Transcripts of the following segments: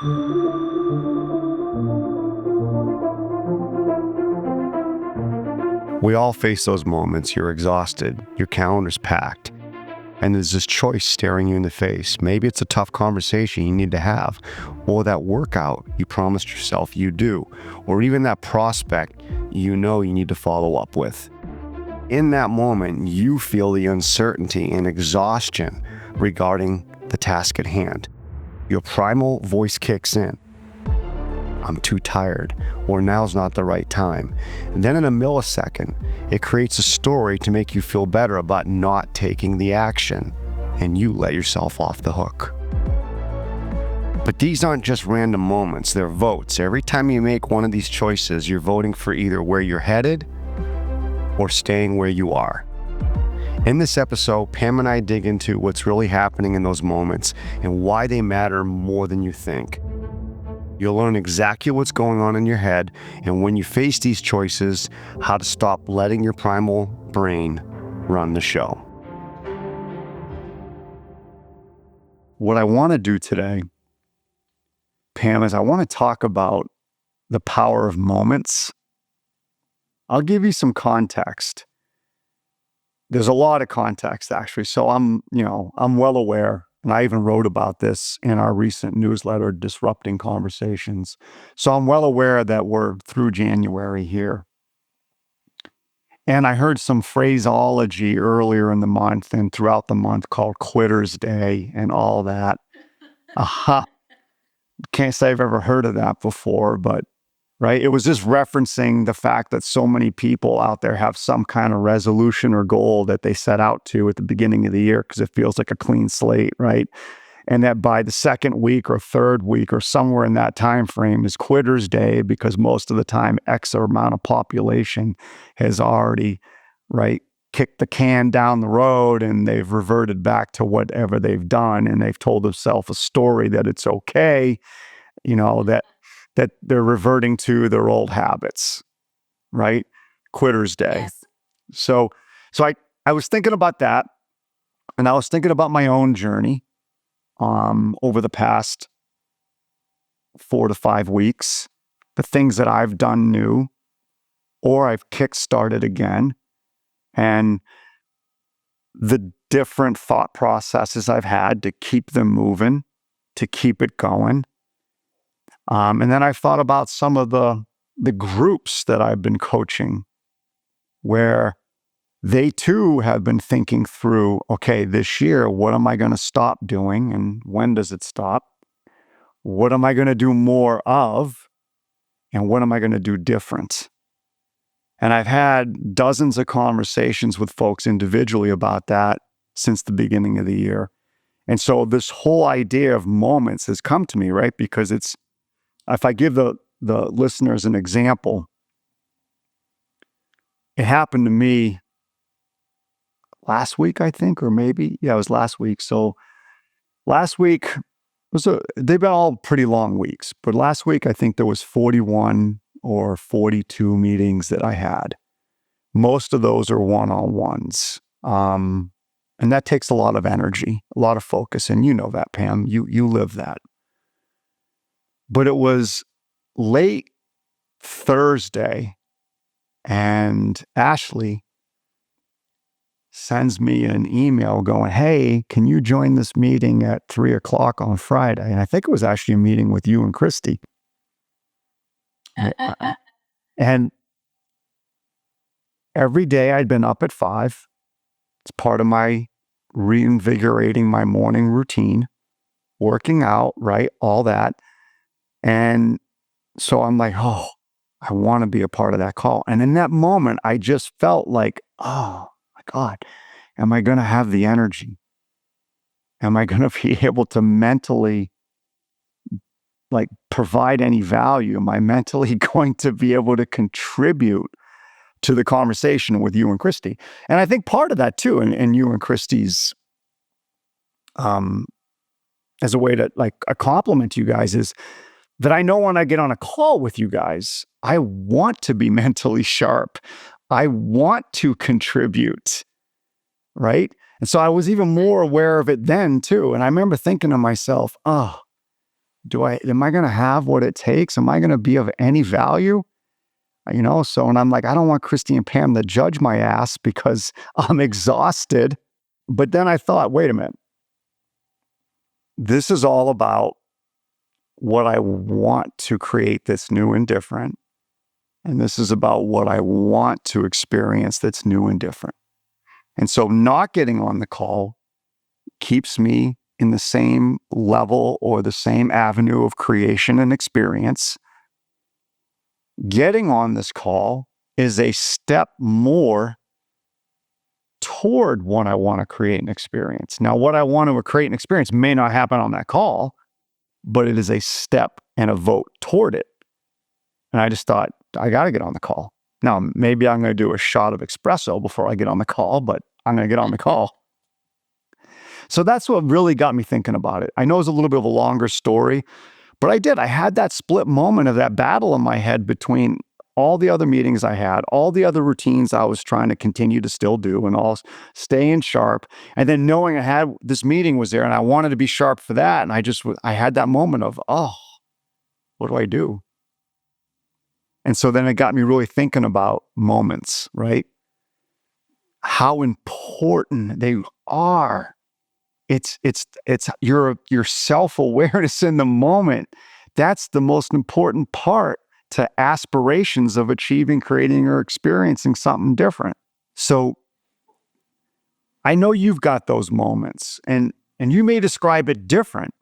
We all face those moments. You're exhausted, your calendar's packed, and there's this choice staring you in the face. Maybe it's a tough conversation you need to have, or that workout you promised yourself you do, or even that prospect you know you need to follow up with. In that moment, you feel the uncertainty and exhaustion regarding the task at hand. Your primal voice kicks in. I'm too tired, or now's not the right time. And then in a millisecond, it creates a story to make you feel better about not taking the action, and you let yourself off the hook. But these aren't just random moments, they're votes. Every time you make one of these choices, you're voting for either where you're headed or staying where you are. In this episode, Pam and I dig into what's really happening in those moments and why they matter more than you think. You'll learn exactly what's going on in your head, and when you face these choices, how to stop letting your primal brain run the show. What I want to do today, Pam, is I want to talk about the power of moments. I'll give you some context. There's a lot of context, actually. So I'm well aware, and I even wrote about this in our recent newsletter, Disrupting Conversations. So I'm well aware that we're through January here. And I heard some phraseology earlier in the month and throughout the month called Quitter's Day and all that. Can't say I've ever heard of that before, but right? It was just referencing the fact that so many people out there have some kind of resolution or goal that they set out to at the beginning of the year because it feels like a clean slate, right? And that by the second week or third week or somewhere in that time frame is Quitter's Day, because most of the time X amount of population has already, right, kicked the can down the road and they've reverted back to whatever they've done, and they've told themselves a story that it's okay, that they're reverting to their old habits, right? Quitter's Day. Yes. So I was thinking about that, and I was thinking about my own journey over the past 4 to 5 weeks, the things that I've done new or I've kickstarted again, and the different thought processes I've had to keep them moving, to keep it going. And then I thought about some of the groups that I've been coaching, where they too have been thinking through, okay, this year, what am I going to stop doing, and when does it stop? What am I going to do more of, and what am I going to do different? And I've had dozens of conversations with folks individually about that since the beginning of the year. And so this whole idea of moments has come to me, right? Because if I give the listeners an example, it happened to me last week, I think, or maybe, it was last week. So last week they've been all pretty long weeks, but last week I think there was 41 or 42 meetings that I had. Most of those are one-on-ones. And that takes a lot of energy, a lot of focus. And you know that, Pam, you live that. But it was late Thursday, and Ashley sends me an email going, hey, can you join this meeting at 3:00 on Friday? And I think it was actually a meeting with you and Christy. And every day I'd been up at 5. It's part of my reinvigorating my morning routine, working out, right? All that. And so I'm like, oh, I want to be a part of that call. And in that moment, I just felt like, oh my God, am I going to have the energy? Am I going to be able to mentally provide any value? Am I mentally going to be able to contribute to the conversation with you and Christy? And I think part of that too, and you and Christy's, as a way to a compliment to you guys, is that I know when I get on a call with you guys, I want to be mentally sharp. I want to contribute, right? And so I was even more aware of it then too. And I remember thinking to myself, oh, am I going to have what it takes? Am I going to be of any value? So, and I'm like, I don't want Christy and Pam to judge my ass because I'm exhausted. But then I thought, wait a minute. This is all about what I want to create that's new and different. And this is about what I want to experience that's new and different. And so not getting on the call keeps me in the same level or the same avenue of creation and experience. Getting on this call is a step more toward what I want to create and experience. Now, what I want to create and experience may not happen on that call, but it is a step and a vote toward it. And I just thought, I got to get on the call. Now, maybe I'm going to do a shot of espresso before I get on the call, but I'm going to get on the call. So that's what really got me thinking about it. I know it's a little bit of a longer story, but I had that split moment of that battle in my head between all the other meetings I had, all the other routines I was trying to continue to still do and all staying sharp. And then knowing I had this meeting was there and I wanted to be sharp for that. And I had that moment of, oh, what do I do? And so then it got me really thinking about moments, right? How important they are. It's your self-awareness in the moment. That's the most important part to aspirations of achieving, creating, or experiencing something different. So I know you've got those moments and you may describe it different.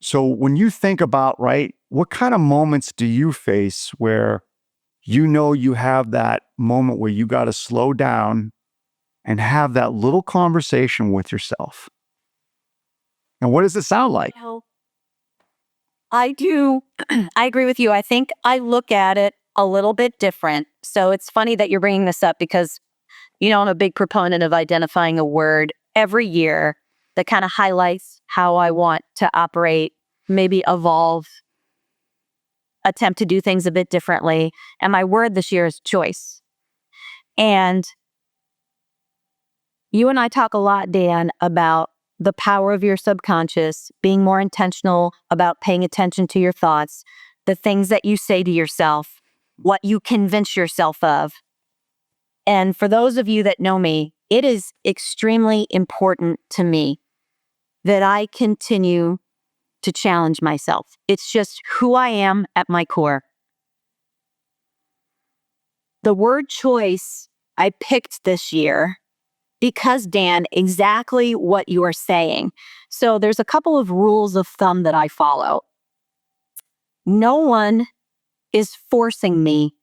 So when you think about, right, what kind of moments do you face where you have that moment where you got to slow down and have that little conversation with yourself? And what does it sound like? I do. I agree with you. I think I look at it a little bit different. So it's funny that you're bringing this up because, I'm a big proponent of identifying a word every year that kind of highlights how I want to operate, maybe evolve, attempt to do things a bit differently. And my word this year is choice. And you and I talk a lot, Dan, about the power of your subconscious, being more intentional about paying attention to your thoughts, the things that you say to yourself, what you convince yourself of. And for those of you that know me, it is extremely important to me that I continue to challenge myself. It's just who I am at my core. The word choice I picked this year because, Dan, exactly what you are saying. So there's a couple of rules of thumb that I follow. No one is forcing me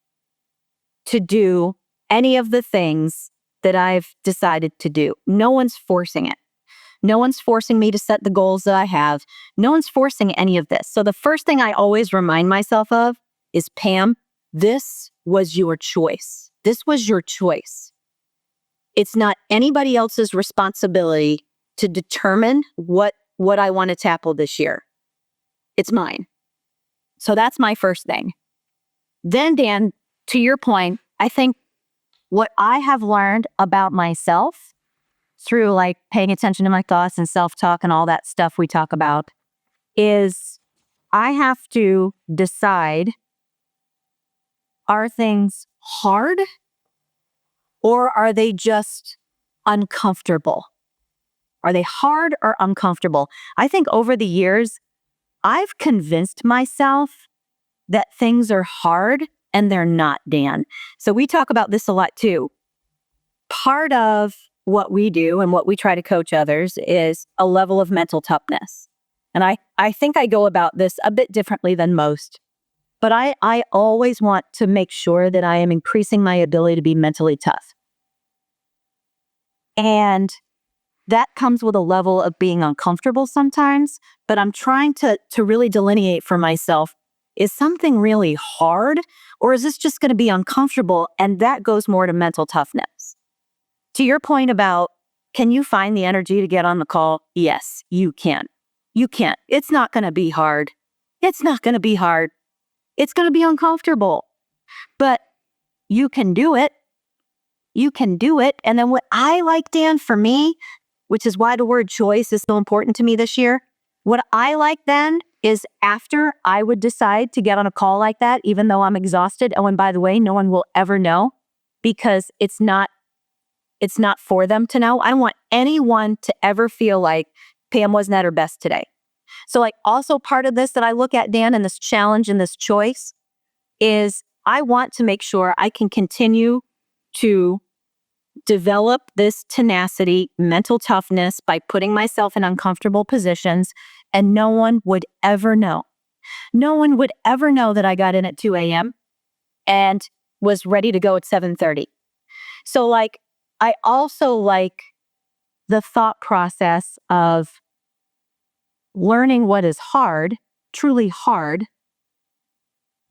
to do any of the things that I've decided to do. No one's forcing it. No one's forcing me to set the goals that I have. No one's forcing any of this. So the first thing I always remind myself of is, Pam, this was your choice. This was your choice. It's not anybody else's responsibility to determine what I want to tackle this year. It's mine. So that's my first thing. Then, Dan, to your point, I think what I have learned about myself through like paying attention to my thoughts and self-talk and all that stuff we talk about is I have to decide, are things hard or are they just uncomfortable? Are they hard or uncomfortable? I think over the years, I've convinced myself that things are hard and they're not, Dan. So we talk about this a lot too. Part of what we do and what we try to coach others is a level of mental toughness. And I think I go about this a bit differently than most. But I always want to make sure that I am increasing my ability to be mentally tough. And that comes with a level of being uncomfortable sometimes, but I'm trying to really delineate for myself, is something really hard or is this just going to be uncomfortable? And that goes more to mental toughness. To your point about, can you find the energy to get on the call? Yes, you can. You can. It's not going to be hard. It's not going to be hard. It's going to be uncomfortable, but you can do it. You can do it. And then what I like, Dan, for me, which is why the word choice is so important to me this year, What I like then is after I would decide to get on a call like that, even though I'm exhausted. Oh, and by the way, no one will ever know because it's not for them to know. I don't want anyone to ever feel like Pam wasn't at her best today. So like also part of this that I look at, Dan, and this challenge and this choice is I want to make sure I can continue to develop this tenacity, mental toughness by putting myself in uncomfortable positions, and no one would ever know. No one would ever know that I got in at 2 a.m. and was ready to go at 7:30. So like I also like the thought process of learning what is hard, truly hard,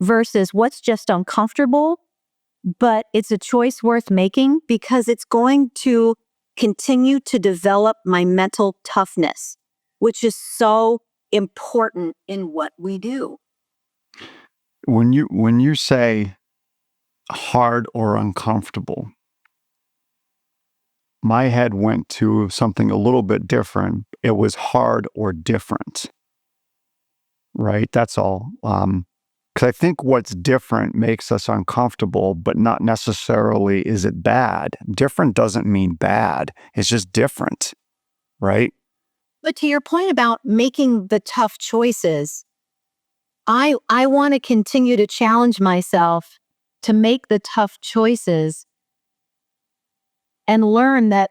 versus what's just uncomfortable, but it's a choice worth making because it's going to continue to develop my mental toughness, which is so important in what we do. When you say hard or uncomfortable, my head went to something a little bit different. It was hard or different, right? That's all. Because I think what's different makes us uncomfortable, but not necessarily is it bad. Different doesn't mean bad. It's just different, right? But to your point about making the tough choices, I want to continue to challenge myself to make the tough choices and learn that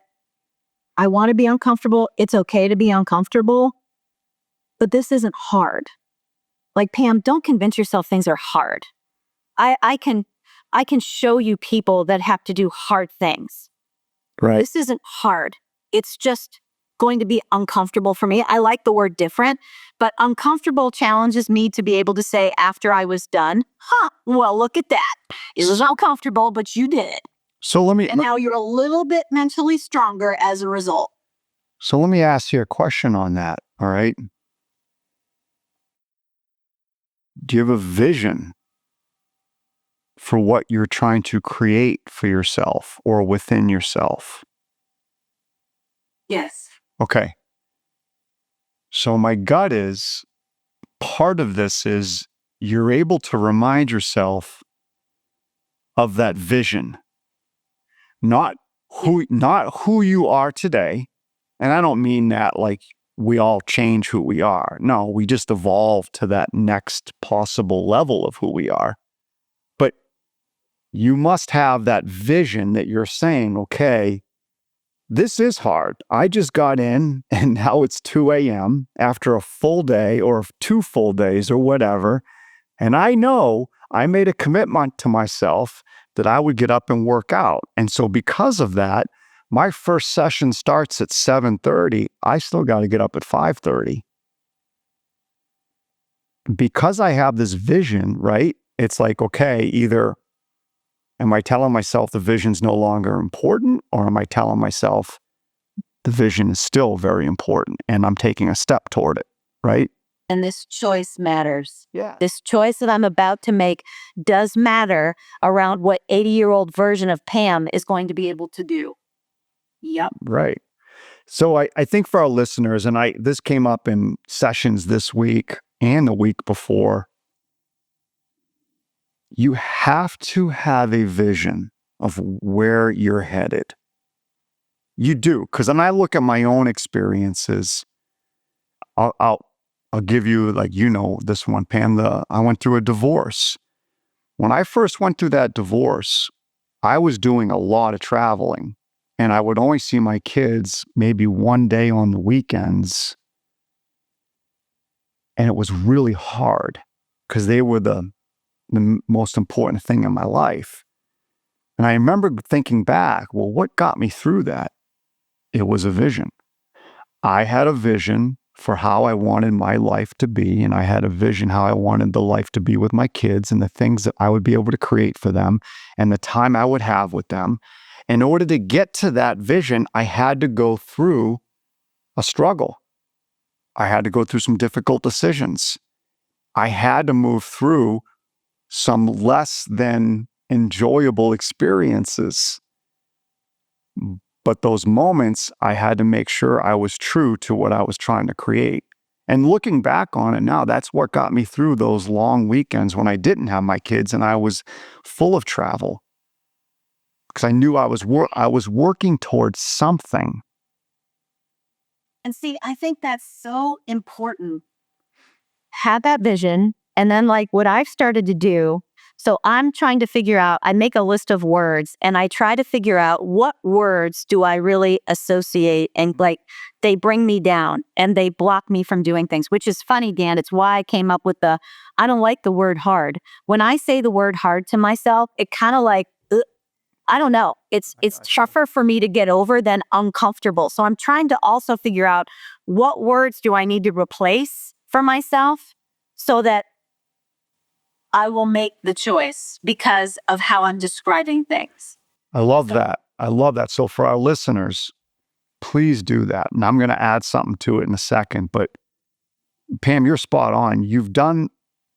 I want to be uncomfortable. It's okay to be uncomfortable, but this isn't hard. Like Pam, don't convince yourself things are hard. I can show you people that have to do hard things. Right. This isn't hard. It's just going to be uncomfortable for me. I like the word different, but uncomfortable challenges me to be able to say after I was done, well, look at that. It was uncomfortable, but you did it. So let me And now you're a little bit mentally stronger as a result. So let me ask you a question on that, all right? Do you have a vision for what you're trying to create for yourself or within yourself? Yes. Okay. So my gut is part of this is you're able to remind yourself of that vision, not who you are today. And I don't mean that like we all change who we are. No, we just evolve to that next possible level of who we are. But you must have that vision that you're saying, okay, this is hard. I just got in and now it's 2 a.m. after a full day or 2 full days or whatever. And I know I made a commitment to myself that I would get up and work out. And so because of that, my first session starts at 7:30. I still got to get up at 5:30. Because I have this vision, right? It's like, okay, either am I telling myself the vision's no longer important, or am I telling myself the vision is still very important and I'm taking a step toward it, right? And this choice matters. Yeah. This choice that I'm about to make does matter around what 80-year-old version of Pam is going to be able to do. Yep. Right. So I think for our listeners, and this came up in sessions this week and the week before, you have to have a vision of where you're headed. You do, because when I look at my own experiences, I'll give you, like, this one, Pam. I went through a divorce. When I first went through that divorce, I was doing a lot of traveling, and I would only see my kids maybe one day on the weekends, and it was really hard because they were the most important thing in my life. And I remember thinking back, well, what got me through that? It was a vision. I had a vision for how I wanted my life to be, and I had a vision how I wanted the life to be with my kids and the things that I would be able to create for them and the time I would have with them. In order to get to that vision, I had to go through a struggle. I had to go through some difficult decisions. I had to move through some less than enjoyable experiences. But those moments, I had to make sure I was true to what I was trying to create. And looking back on it now, that's what got me through those long weekends when I didn't have my kids and I was full of travel, because I knew I was working towards something. And see, I think that's so important. Have that vision. And then, like, what I've started to do, so I'm trying to figure out, I make a list of words and I try to figure out what words do I really associate and like they bring me down and they block me from doing things, which is funny, Dan. It's why I came up with I don't like the word hard. When I say the word hard to myself, it kind of like, I don't know. It's tougher for me to get over than uncomfortable. So I'm trying to also figure out what words do I need to replace for myself so that I will make the choice because of how I'm describing things. I love that. I love that. So for our listeners, please do that. And I'm going to add something to it in a second. But Pam, you're spot on. You've done,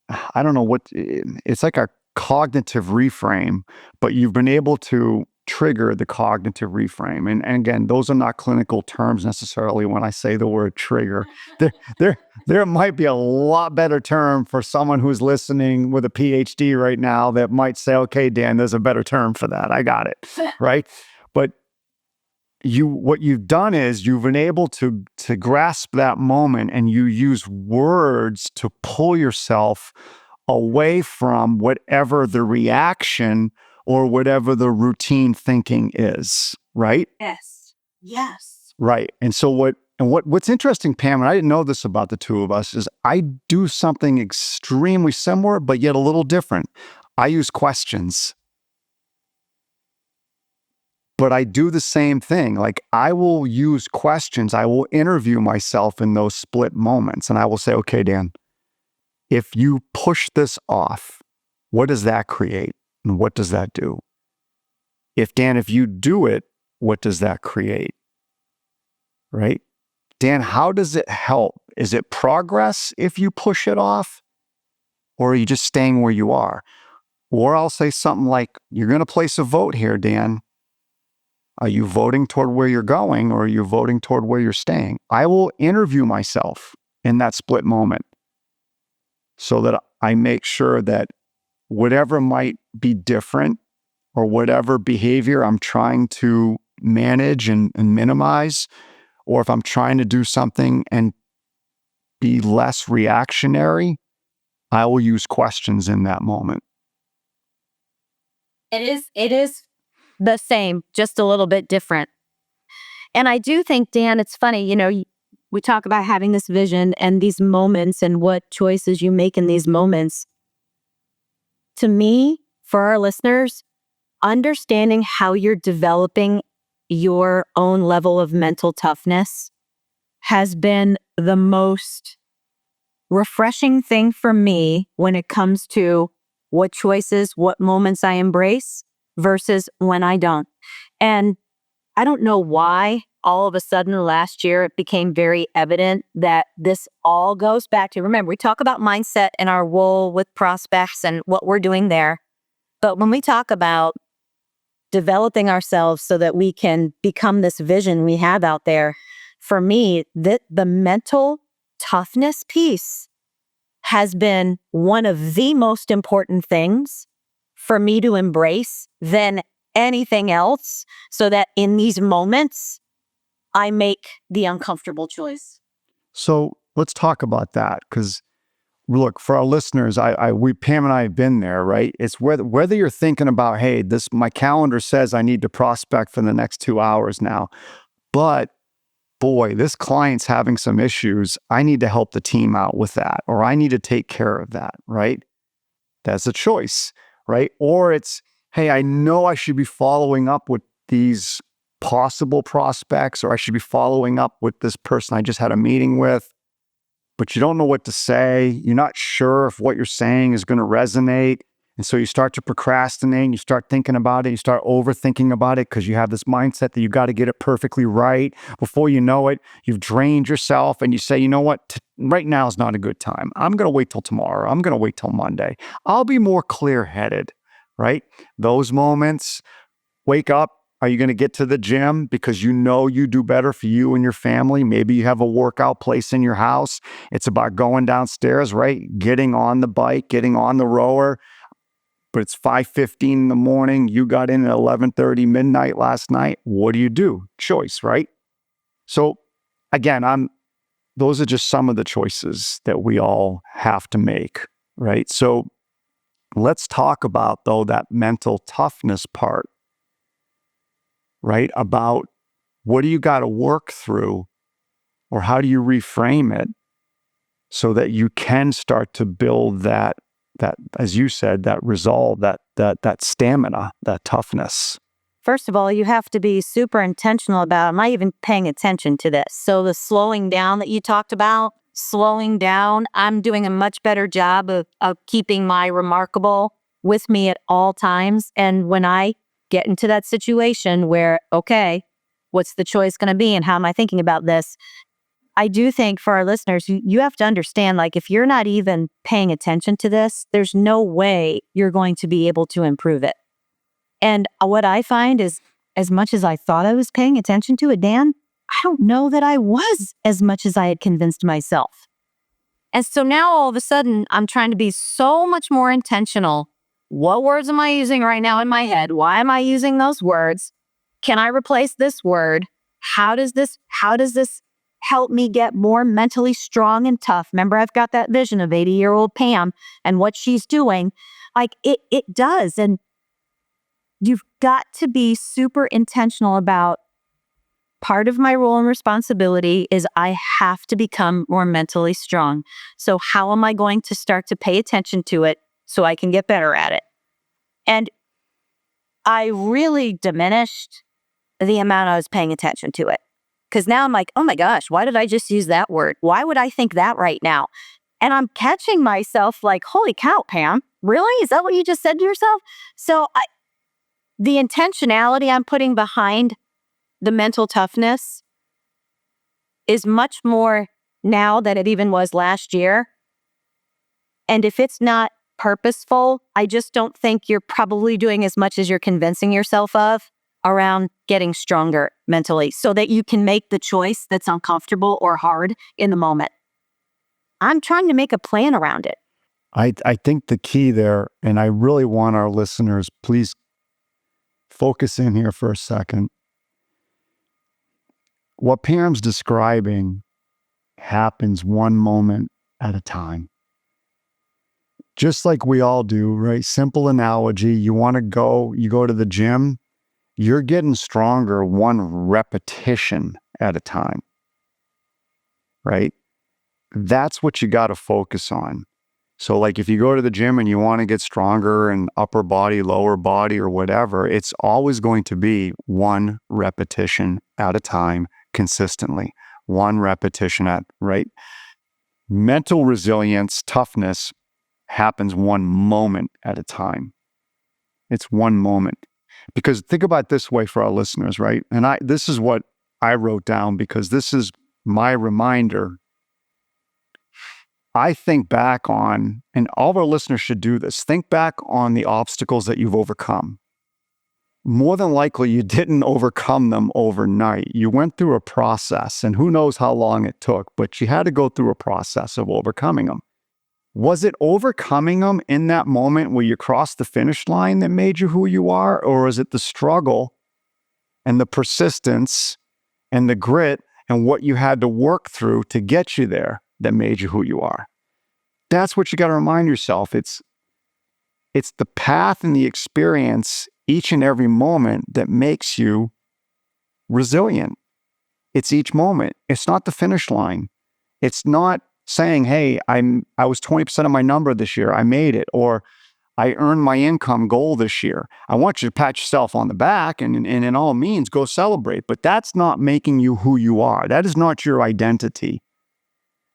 I don't know what, it's like a cognitive reframe, but you've been able to trigger the cognitive reframe. And again, those are not clinical terms necessarily when I say the word trigger. There might be a lot better term for someone who's listening with a PhD right now that might say, okay, Dan, there's a better term for that. I got it. Right. But what you've done is you've been able to grasp that moment, and you use words to pull yourself away from whatever the reaction or whatever the routine thinking is, right? Yes. Yes. Right. And so what's interesting, Pam, and I didn't know this about the two of us, is I do something extremely similar, but yet a little different. I use questions. But I do the same thing. Like, I will use questions. I will interview myself in those split moments. And I will say, okay, Dan, if you push this off, what does that create? And what does that do? If you do it, what does that create? Right? Dan, how does it help? Is it progress if you push it off? Or are you just staying where you are? Or I'll say something like, you're going to place a vote here, Dan. Are you voting toward where you're going, or are you voting toward where you're staying? I will interview myself in that split moment so that I make sure that whatever might be different or whatever behavior I'm trying to manage and minimize, or if I'm trying to do something and be less reactionary, I will use questions in that moment. It is the same, just a little bit different. And I do think, Dan, it's funny, we talk about having this vision and these moments and what choices you make in these moments. To me, for our listeners, understanding how you're developing your own level of mental toughness has been the most refreshing thing for me when it comes to what choices, what moments I embrace versus when I don't. And I don't know why all of a sudden last year it became very evident that this all goes back to, remember, we talk about mindset and our role with prospects and what we're doing there. But when we talk about developing ourselves so that we can become this vision we have out there, for me, the mental toughness piece has been one of the most important things for me to embrace than anything else, so that in these moments, I make the uncomfortable choice. So let's talk about that, because look, for our listeners, Pam and I have been there, right? It's whether you're thinking about, hey, my calendar says I need to prospect for the next 2 hours now, but boy, this client's having some issues. I need to help the team out with that, or I need to take care of that, right? That's a choice, right? Or it's, hey, I know I should be following up with these possible prospects, or I should be following up with this person I just had a meeting with, but you don't know what to say. You're not sure if what you're saying is going to resonate. And so you start to procrastinate, and you start thinking about it. You start overthinking about it because you have this mindset that you got to get it perfectly right. Before you know it, you've drained yourself, and you say, you know what? Right now is not a good time. I'm going to wait till tomorrow. I'm going to wait till Monday. I'll be more clear-headed, right? Those moments, wake up, Are you going to get to the gym because you know you do better for you and your family? Maybe you have a workout place in your house. It's about going downstairs, right? Getting on the bike, getting on the rower. But it's 5:15 in the morning. You got in at 11:30 midnight last night. What do? Choice, right? So again, those are just some of the choices that we all have to make, right? So let's talk about, though, that mental toughness part, right? About what do you got to work through, or how do you reframe it so that you can start to build that, as you said, that resolve, that stamina, that toughness. First of all, you have to be super intentional about, am I even paying attention to this? So the slowing down that you talked about, slowing down, I'm doing a much better job of keeping my remarkable with me at all times. And when I get into that situation where, okay, what's the choice going to be and how am I thinking about this? I do think for our listeners, you have to understand, like, if you're not even paying attention to this, there's no way you're going to be able to improve it. And what I find is, as much as I thought I was paying attention to it, Dan, I don't know that I was as much as I had convinced myself. And so now all of a sudden, I'm trying to be so much more intentional. What words am I using right now in my head? Why am I using those words? Can I replace this word? How does this help me get more mentally strong and tough? Remember, I've got that vision of 80-year-old Pam and what she's doing. Like it does. And you've got to be super intentional about, part of my role and responsibility is I have to become more mentally strong. So how am I going to start to pay attention to it so I can get better at it? And I really diminished the amount I was paying attention to it. Because now I'm like, oh my gosh, why did I just use that word? Why would I think that right now? And I'm catching myself like, holy cow, Pam, really? Is that what you just said to yourself? So the intentionality I'm putting behind the mental toughness is much more now than it even was last year. And if it's not purposeful, I just don't think you're probably doing as much as you're convincing yourself of around getting stronger mentally so that you can make the choice that's uncomfortable or hard in the moment. I'm trying to make a plan around it. I think the key there, and I really want our listeners, please focus in here for a second. What Pam's describing happens one moment at a time. Just like we all do, right? Simple analogy. You go to the gym, you're getting stronger one repetition at a time, right? That's what you got to focus on. So like if you go to the gym and you want to get stronger in upper body, lower body, or whatever, it's always going to be one repetition at a time consistently. One repetition right? Mental resilience, toughness happens one moment at a time. It's one moment. Because think about it this way for our listeners, right? And this is what I wrote down because this is my reminder. I think back on, and all of our listeners should do this, think back on the obstacles that you've overcome. More than likely, you didn't overcome them overnight. You went through a process, and who knows how long it took, but you had to go through a process of overcoming them. Was it overcoming them in that moment where you crossed the finish line that made you who you are? Or is it the struggle and the persistence and the grit and what you had to work through to get you there that made you who you are? That's what you got to remind yourself. It's the path and the experience each and every moment that makes you resilient. It's each moment. It's not the finish line. It's not saying, hey, I was 20% of my number this year. I made it. Or I earned my income goal this year. I want you to pat yourself on the back and in all means, go celebrate. But that's not making you who you are. That is not your identity.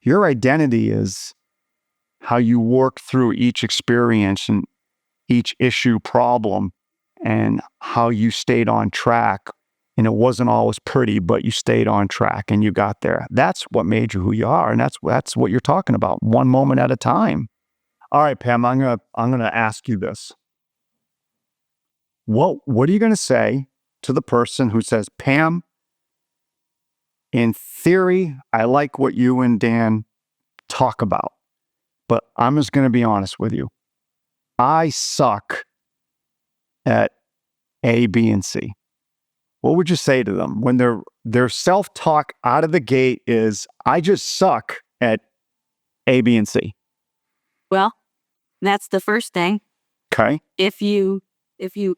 Your identity is how you work through each experience and each issue, problem, and how you stayed on track. And it wasn't always pretty, but you stayed on track and you got there. That's what made you who you are. And that's what you're talking about, one moment at a time. All right, Pam, I'm gonna ask you this. What are you gonna say to the person who says, Pam, in theory, I like what you and Dan talk about, but I'm just going to be honest with you. I suck at A, B, and C. What would you say to them when their self-talk out of the gate is, I just suck at A, B, and C? Well, that's the first thing. Okay. If you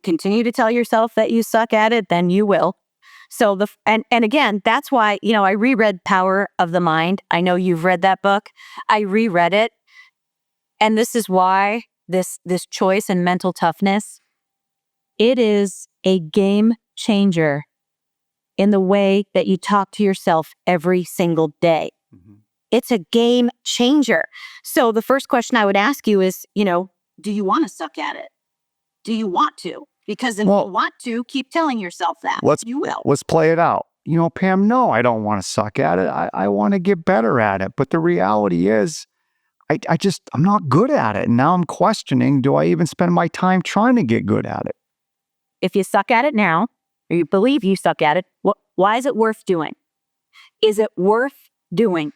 continue to tell yourself that you suck at it, then you will. So and again, that's why, I reread Power of the Mind. I know you've read that book. I reread it. And this is why this choice and mental toughness, it is a game changer in the way that you talk to yourself every single day. Mm-hmm. It's a game changer. So the first question I would ask you is, do you want to suck at it? Do you want to? Because if you want to, keep telling yourself that. You will. Let's play it out. Pam, no, I don't want to suck at it. I want to get better at it. But the reality is, I'm not good at it. And now I'm questioning, do I even spend my time trying to get good at it? If you suck at it now, or you believe you suck at it, why is it worth doing? Is it worth doing?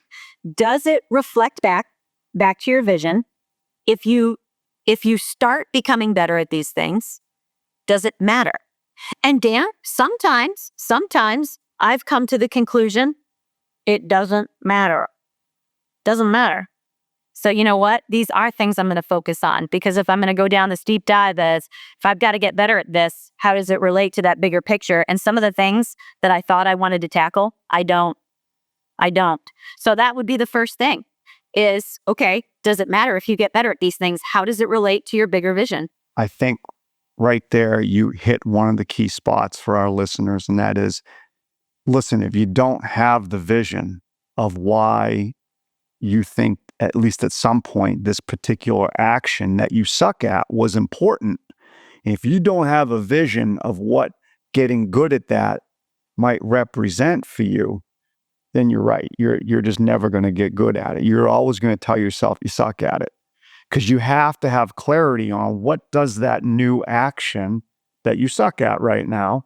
Does it reflect back to your vision? If you start becoming better at these things, does it matter? And Dan, sometimes I've come to the conclusion, it doesn't matter. Doesn't matter. So you know what? These are things I'm going to focus on, because if I'm going to go down this deep dive as, if I've got to get better at this, how does it relate to that bigger picture? And some of the things that I thought I wanted to tackle, I don't. So that would be the first thing is, okay, does it matter if you get better at these things? How does it relate to your bigger vision? I think right there, you hit one of the key spots for our listeners. And that is, listen, if you don't have the vision of why you think, at least at some point, this particular action that you suck at was important, if you don't have a vision of what getting good at that might represent for you, then you're right. You're just never going to get good at it. You're always going to tell yourself you suck at it, because you have to have clarity on what does that new action that you suck at right now.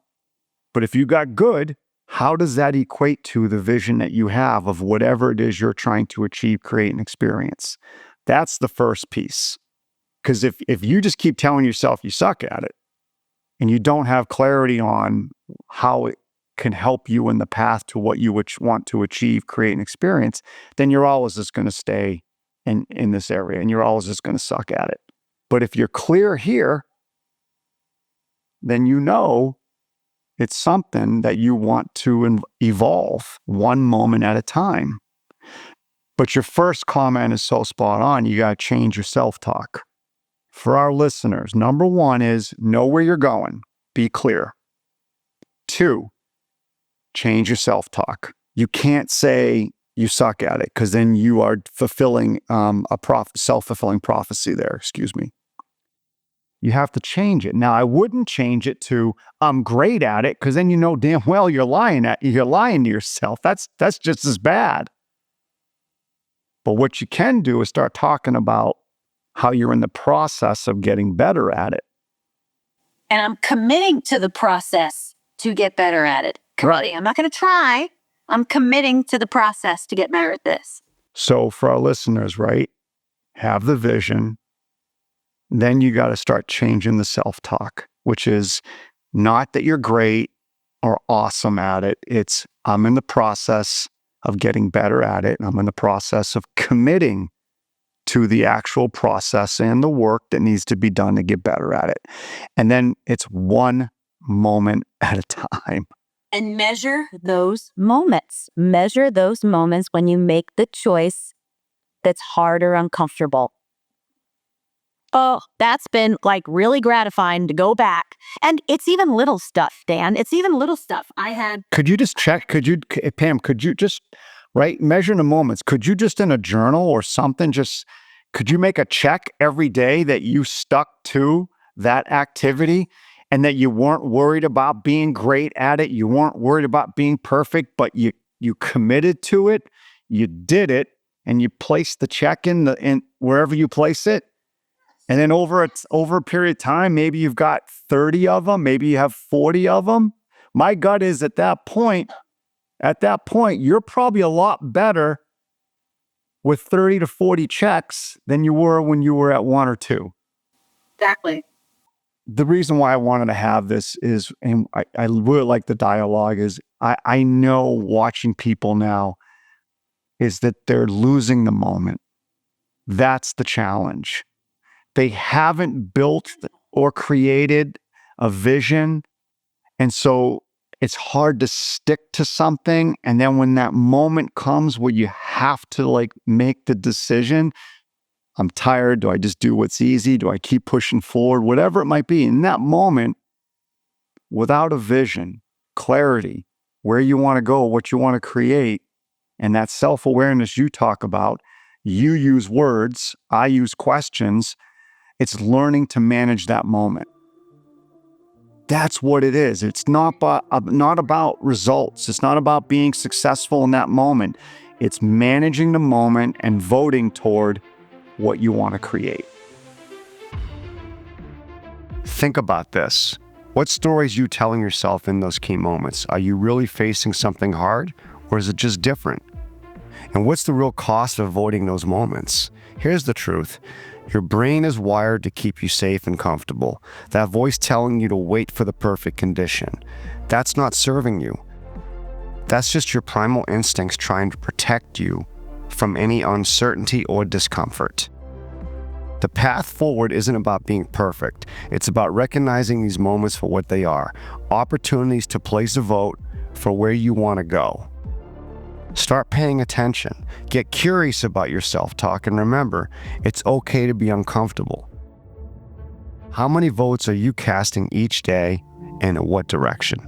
But if you got good, how does that equate to the vision that you have of whatever it is you're trying to achieve, create, and experience? That's the first piece. Because if you just keep telling yourself you suck at it and you don't have clarity on how it can help you in the path to what you want to achieve, create, and experience, then you're always just going to stay in this area and you're always just going to suck at it. But if you're clear here, then it's something that you want to evolve one moment at a time. But your first comment is so spot on. You got to change your self-talk. For our listeners, number one is know where you're going. Be clear. 2, change your self-talk. You can't say you suck at it, because then you are fulfilling self-fulfilling prophecy there. Excuse me. You have to change it. Now, I wouldn't change it to I'm great at it, because then you know damn well you're lying to yourself. That's just as bad. But what you can do is start talking about how you're in the process of getting better at it. And I'm committing to the process to get better at it. Right. I'm not going to try. I'm committing to the process to get better at this. So for our listeners, right, have the vision. Then you got to start changing the self-talk, which is not that you're great or awesome at it. It's I'm in the process of getting better at it. And I'm in the process of committing to the actual process and the work that needs to be done to get better at it. And then it's one moment at a time. And measure those moments. Measure those moments when you make the choice that's hard or uncomfortable. Oh, that's been really gratifying to go back. And it's even little stuff, Dan. It's even little stuff. Could you just check? Pam, could you just, measure the moments? Could you just in a journal or something, could you make a check every day that you stuck to that activity and that you weren't worried about being great at it? You weren't worried about being perfect, but you committed to it. You did it, and you placed the check in wherever you place it. And then over a period of time, maybe you've got 30 of them, maybe you have 40 of them. My gut is at that point, you're probably a lot better with 30 to 40 checks than you were when you were at 1 or 2. Exactly. The reason why I wanted to have this is, and I really like the dialogue, is I know watching people now is that they're losing the moment. That's the challenge. They haven't built or created a vision. And so it's hard to stick to something. And then when that moment comes where you have to like make the decision, I'm tired. Do I just do what's easy? Do I keep pushing forward? Whatever it might be. In that moment, without a vision, clarity, where you want to go, what you want to create, and that self-awareness you talk about, you use words, I use questions. It's learning to manage that moment. That's what it is. It's not about results. It's not about being successful in that moment. It's managing the moment and voting toward what you want to create. Think about this. What stories are you telling yourself in those key moments? Are you really facing something hard, or is it just different? And what's the real cost of avoiding those moments? Here's the truth. Your brain is wired to keep you safe and comfortable. That voice telling you to wait for the perfect condition, that's not serving you. That's just your primal instincts trying to protect you from any uncertainty or discomfort. The path forward isn't about being perfect. It's about recognizing these moments for what they are, opportunities to place a vote for where you want to go. Start paying attention. Get curious about your self-talk, and remember, it's okay to be uncomfortable. How many votes are you casting each day, and in what direction?